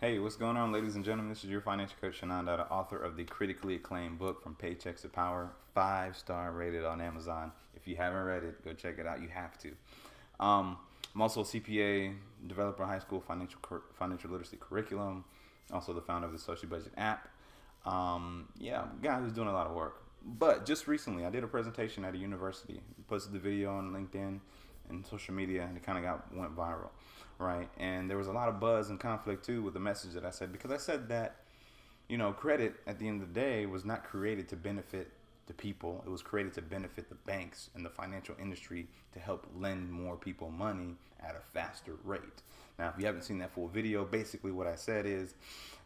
Hey, what's going on, ladies and gentlemen? This is your financial coach, Shannon Dada, author of the critically acclaimed book From Paychecks to Power, 5-star rated on Amazon. If you haven't read it, go check it out. You have to. I'm also a CPA, developer, high school financial literacy curriculum, also the founder of the Social Budget app. Guy who's doing a lot of work. But just recently, I did a presentation at a university. Posted the video on LinkedIn and social media, and it kind of went viral, right? And there was a lot of buzz and conflict too with the message that I said, because I said that, credit at the end of the day was not created to benefit the people. It was created to benefit the banks and the financial industry to help lend more people money at a faster rate. Now, if you haven't seen that full video, basically what I said is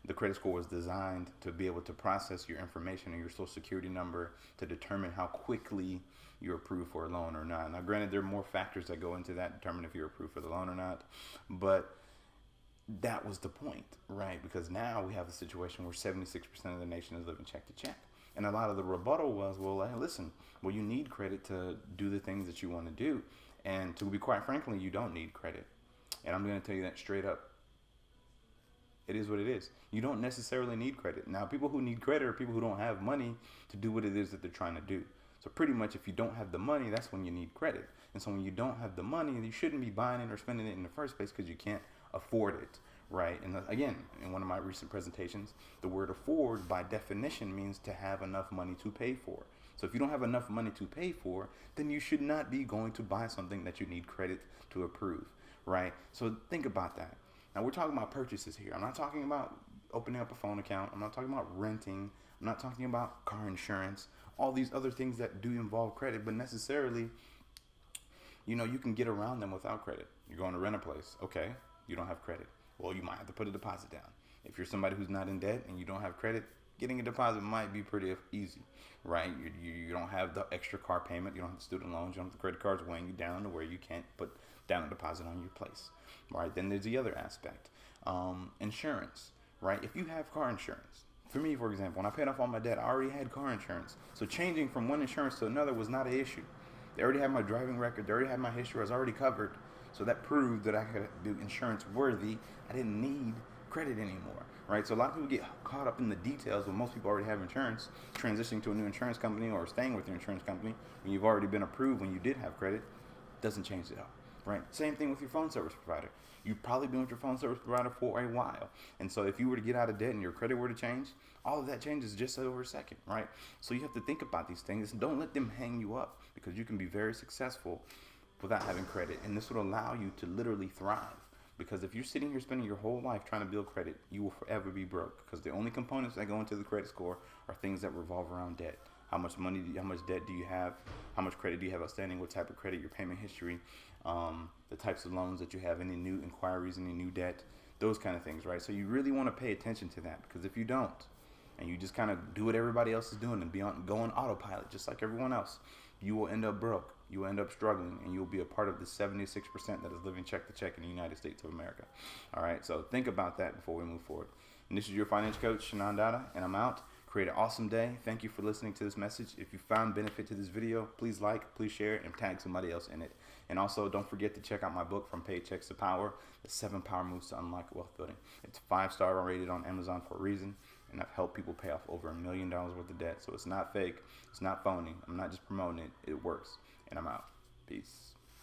the credit score was designed to be able to process your information and your social security number to determine how quickly you're approved for a loan or not. Now, granted, there are more factors that go into that, determine if you're approved for the loan or not, but that was the point, right? Because now we have a situation where 76% of the nation is living check to check. And a lot of the rebuttal was, well, hey, listen, you need credit to do the things that you want to do. And to be quite frankly, you don't need credit. And I'm going to tell you that straight up. It is what it is. You don't necessarily need credit. Now, people who need credit are people who don't have money to do what it is that they're trying to do. So pretty much if you don't have the money, that's when you need credit. And so when you don't have the money, you shouldn't be buying it or spending it in the first place because you can't afford it, right? And again, in one of my recent presentations, the word afford by definition means to have enough money to pay for. So if you don't have enough money to pay for, then you should not be going to buy something that you need credit to approve, right? So think about that. Now we're talking about purchases here. I'm not talking about opening up a phone account. I'm not talking about renting. I'm not talking about car insurance, all these other things that do involve credit, but necessarily, you can get around them without credit. You're going to rent a place. Okay, you don't have credit. Well, you might have to put a deposit down. If you're somebody who's not in debt and you don't have credit, getting a deposit might be pretty easy, right? You don't have the extra car payment. You don't have the student loans. You don't have the credit cards weighing you down to where you can't put down a deposit on your place, right? Then there's the other aspect, insurance, right? If you have car insurance, for me, for example, when I paid off all my debt, I already had car insurance. So changing from one insurance to another was not an issue. They already had my driving record. They already had my history. I was already covered. So that proved that I could do insurance worthy. I didn't need credit anymore, right? So a lot of people get caught up in the details when most people already have insurance, transitioning to a new insurance company or staying with your insurance company when you've already been approved when you did have credit, doesn't change it all, right? Same thing with your phone service provider. You've probably been with your phone service provider for a while. And so if you were to get out of debt and your credit were to change, all of that changes just over a second, right? So you have to think about these things and don't let them hang you up, because you can be very successful without having credit. And this would allow you to literally thrive. Because if you're sitting here spending your whole life trying to build credit, you will forever be broke, because the only components that go into the credit score are things that revolve around debt. How much debt do you have? How much credit do you have outstanding? What type of credit? Your payment history, the types of loans that you have, any new inquiries, any new debt, those kind of things, right? So you really want to pay attention to that, because if you don't, and you just kind of do what everybody else is doing and go on autopilot just like everyone else, you will end up broke. You will end up struggling, and you'll be a part of the 76% that is living check to check in the United States of America. All right, so think about that before we move forward. And this is your financial coach, Shannon Dada, and I'm out. Create an awesome day. Thank you for listening to this message. If you found benefit to this video, please like, please share, and tag somebody else in it. And also, don't forget to check out my book, From Paychecks to Power, The 7 Power Moves to Unlock Wealth Building. It's 5-star rated on Amazon for a reason, and I've helped people pay off over $1 million worth of debt. So it's not fake. It's not phony. I'm not just promoting it. It works. And I'm out. Peace.